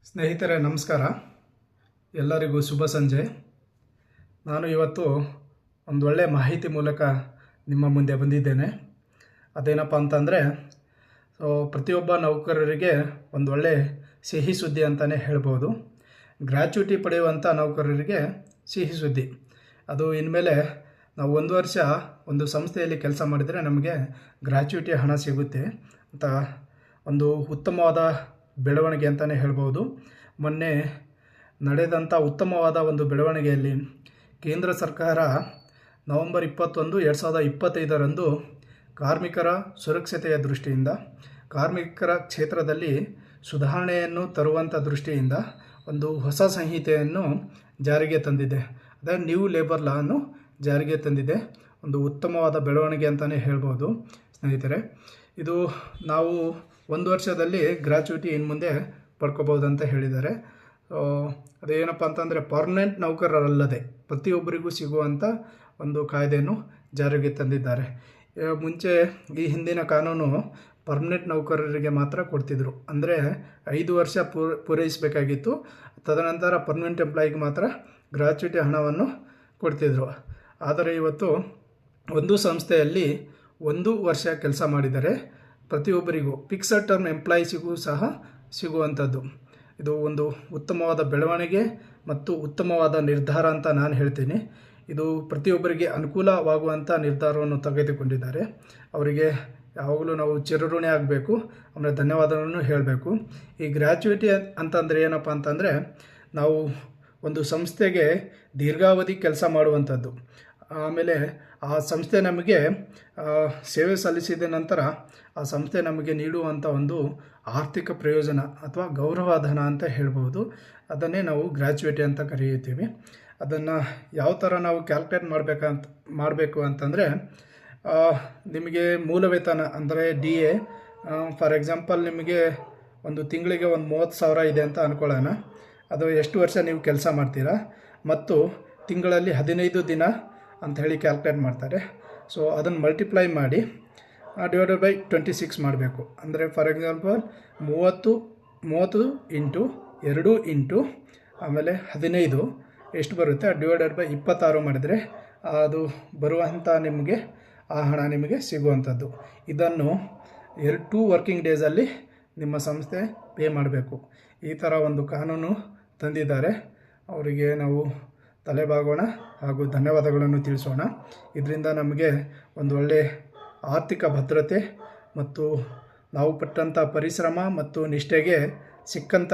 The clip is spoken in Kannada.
ಸ್ನೇಹಿತರೆ ನಮಸ್ಕಾರ. ಎಲ್ಲರಿಗೂ ಶುಭ ಸಂಜೆ. ನಾನು ಇವತ್ತು ಒಂದು ಒಳ್ಳೆಯ ಮಾಹಿತಿ ಮೂಲಕ ನಿಮ್ಮ ಮುಂದೆ ಬಂದಿದ್ದೇನೆ. ಅದೇನಪ್ಪ ಅಂತಂದರೆ ಪ್ರತಿಯೊಬ್ಬ ನೌಕರರಿಗೆ ಒಂದು ಒಳ್ಳೆ ಸಿಹಿ ಸುದ್ದಿ ಅಂತಲೇ ಹೇಳ್ಬೋದು. ಗ್ರ್ಯಾಚ್ಯುಟಿ ಪಡೆಯುವಂಥ ನೌಕರರಿಗೆ ಸಿಹಿ ಸುದ್ದಿ. ಅದು ಇನ್ಮೇಲೆ ನಾವು 1 ವರ್ಷ ಒಂದು ಸಂಸ್ಥೆಯಲ್ಲಿ ಕೆಲಸ ಮಾಡಿದರೆ ನಮಗೆ ಗ್ರ್ಯಾಚ್ಯುಟಿ ಹಣ ಸಿಗುತ್ತೆ ಅಂತ ಒಂದು ಉತ್ತಮವಾದ ಬೆಳವಣಿಗೆ ಅಂತಲೇ ಹೇಳ್ಬೋದು. ಮೊನ್ನೆ ನಡೆದಂಥ ಉತ್ತಮವಾದ ಒಂದು ಬೆಳವಣಿಗೆಯಲ್ಲಿ ಕೇಂದ್ರ ಸರ್ಕಾರ ನವೆಂಬರ್ 21, 2025ರಂದು ಕಾರ್ಮಿಕರ ಸುರಕ್ಷತೆಯ ದೃಷ್ಟಿಯಿಂದ, ಕಾರ್ಮಿಕರ ಕ್ಷೇತ್ರದಲ್ಲಿ ಸುಧಾರಣೆಯನ್ನು ತರುವಂಥ ದೃಷ್ಟಿಯಿಂದ ಒಂದು ಹೊಸ ಸಂಹಿತೆಯನ್ನು ಜಾರಿಗೆ ತಂದಿದೆ. ಅದೇ ನ್ಯೂ ಲೇಬರ್ ಲಾವನ್ನು ಜಾರಿಗೆ ತಂದಿದೆ. ಒಂದು ಉತ್ತಮವಾದ ಬೆಳವಣಿಗೆ ಅಂತಲೇ ಹೇಳ್ಬೋದು ಸ್ನೇಹಿತರೆ. ಇದು ನಾವು 1 ವರ್ಷದಲ್ಲಿ ಗ್ರ್ಯಾಚ್ಯುಟಿ ಇನ್ನು ಮುಂದೆ ಪಡ್ಕೋಬೋದು ಅಂತ ಹೇಳಿದ್ದಾರೆ. ಅದೇನಪ್ಪ ಅಂತಂದರೆ ಪರ್ಮನೆಂಟ್ ನೌಕರರಲ್ಲದೆ ಪ್ರತಿಯೊಬ್ಬರಿಗೂ ಸಿಗುವಂಥ ಒಂದು ಕಾಯ್ದೆಯನ್ನು ಜಾರಿಗೆ ತಂದಿದ್ದಾರೆ. ಮುಂಚೆ ಈ ಹಿಂದಿನ ಕಾನೂನು ಪರ್ಮನೆಂಟ್ ನೌಕರರಿಗೆ ಮಾತ್ರ ಕೊಡ್ತಿದ್ರು. ಅಂದರೆ 5 ವರ್ಷ ಪೂರೈಸಬೇಕಾಗಿತ್ತು. ತದನಂತರ ಪರ್ಮನೆಂಟ್ ಎಂಪ್ಲಾಯಿಗೆ ಮಾತ್ರ ಗ್ರ್ಯಾಚ್ಯುಟಿ ಹಣವನ್ನು ಕೊಡ್ತಿದ್ರು. ಆದರೆ ಇವತ್ತು ಒಂದು ಸಂಸ್ಥೆಯಲ್ಲಿ 1 ವರ್ಷ ಕೆಲಸ ಮಾಡಿದರೆ ಪ್ರತಿಯೊಬ್ಬರಿಗೂ ಫಿಕ್ಸಡ್ ಟರ್ಮ್ ಎಂಪ್ಲಾಯೀಸಿಗೂ ಸಹ ಸಿಗುವಂಥದ್ದು. ಇದು ಒಂದು ಉತ್ತಮವಾದ ಬೆಳವಣಿಗೆ ಮತ್ತು ಉತ್ತಮವಾದ ನಿರ್ಧಾರ ಅಂತ ನಾನು ಹೇಳ್ತೀನಿ. ಇದು ಪ್ರತಿಯೊಬ್ಬರಿಗೆ ಅನುಕೂಲವಾಗುವಂಥ ನಿರ್ಧಾರವನ್ನು ತೆಗೆದುಕೊಂಡಿದ್ದಾರೆ. ಅವರಿಗೆ ಯಾವಾಗಲೂ ನಾವು ಚಿರಋಣಿ ಆಗಬೇಕು, ಆಮೇಲೆ ಧನ್ಯವಾದಗಳನ್ನು ಹೇಳಬೇಕು. ಈ ಗ್ರ್ಯಾಚ್ಯುಟಿ ಅಂತಂದರೆ ಏನಪ್ಪ ಅಂತಂದರೆ ನಾವು ಒಂದು ಸಂಸ್ಥೆಗೆ ದೀರ್ಘಾವಧಿ ಕೆಲಸ ಮಾಡುವಂಥದ್ದು. ಆಮೇಲೆ ಆ ಸಂಸ್ಥೆ ನಮಗೆ ಸೇವೆ ಸಲ್ಲಿಸಿದ ನಂತರ ಆ ಸಂಸ್ಥೆ ನಮಗೆ ನೀಡುವಂಥ ಒಂದು ಆರ್ಥಿಕ ಪ್ರಯೋಜನ ಅಥವಾ ಗೌರವಧನ ಅಂತ ಹೇಳ್ಬೋದು. ಅದನ್ನೇ ನಾವು ಗ್ರ್ಯಾಚ್ಯುಟಿ ಅಂತ ಕರೆಯುತ್ತೀವಿ. ಅದನ್ನು ಯಾವ ಥರ ನಾವು ಕ್ಯಾಲ್ಕುಲೇಟ್ ಮಾಡಬೇಕು ಅಂತಂದರೆ, ನಿಮಗೆ ಮೂಲ ವೇತನ ಅಂದರೆ DA ಫಾರ್ ಎಕ್ಸಾಂಪಲ್ ನಿಮಗೆ ಒಂದು ತಿಂಗಳಿಗೆ ಒಂದು 30,000 ಇದೆ ಅಂತ ಅಂದ್ಕೊಳ್ಳೋಣ. ಅದು ಎಷ್ಟು ವರ್ಷ ನೀವು ಕೆಲಸ ಮಾಡ್ತೀರಾ ಮತ್ತು ತಿಂಗಳಲ್ಲಿ 15 ದಿನ ಅಂತ ಹೇಳಿ ಕ್ಯಾಲ್ಕುಲೇಟ್ ಮಾಡ್ತಾರೆ. ಸೊ ಅದನ್ನು ಮಲ್ಟಿಪ್ಲೈ ಮಾಡಿ ಡಿವೈಡೆಡ್ ಬೈ 26 ಮಾಡಬೇಕು. ಅಂದರೆ ಫಾರ್ ಎಕ್ಸಾಂಪಲ್ 30 ಇಂಟು 2 ಇಂಟು ಆಮೇಲೆ 15 ಎಷ್ಟು ಬರುತ್ತೆ, ಡಿವೈಡೆಡ್ ಬೈ 26 ಮಾಡಿದರೆ ಅದು ಬರುವಂಥ ನಿಮಗೆ ಆ ಹಣ ನಿಮಗೆ ಸಿಗುವಂಥದ್ದು. ಇದನ್ನು 2 ವರ್ಕಿಂಗ್ ಡೇಸಲ್ಲಿ ನಿಮ್ಮ ಸಂಸ್ಥೆ ಪೇ ಮಾಡಬೇಕು. ಈ ಥರ ಒಂದು ಕಾನೂನು ತಂದಿದ್ದಾರೆ. ಅವರಿಗೆ ನಾವು ತಲೆಬಾಗೋಣ ಹಾಗೂ ಧನ್ಯವಾದಗಳನ್ನು ತಿಳಿಸೋಣ. ಇದರಿಂದ ನಮಗೆ ಒಂದು ಒಳ್ಳೆಯ ಆರ್ಥಿಕ ಭದ್ರತೆ ಮತ್ತು ನಾವು ಪಟ್ಟಂಥ ಪರಿಶ್ರಮ ಮತ್ತು ನಿಷ್ಠೆಗೆ ಸಿಕ್ಕಂಥ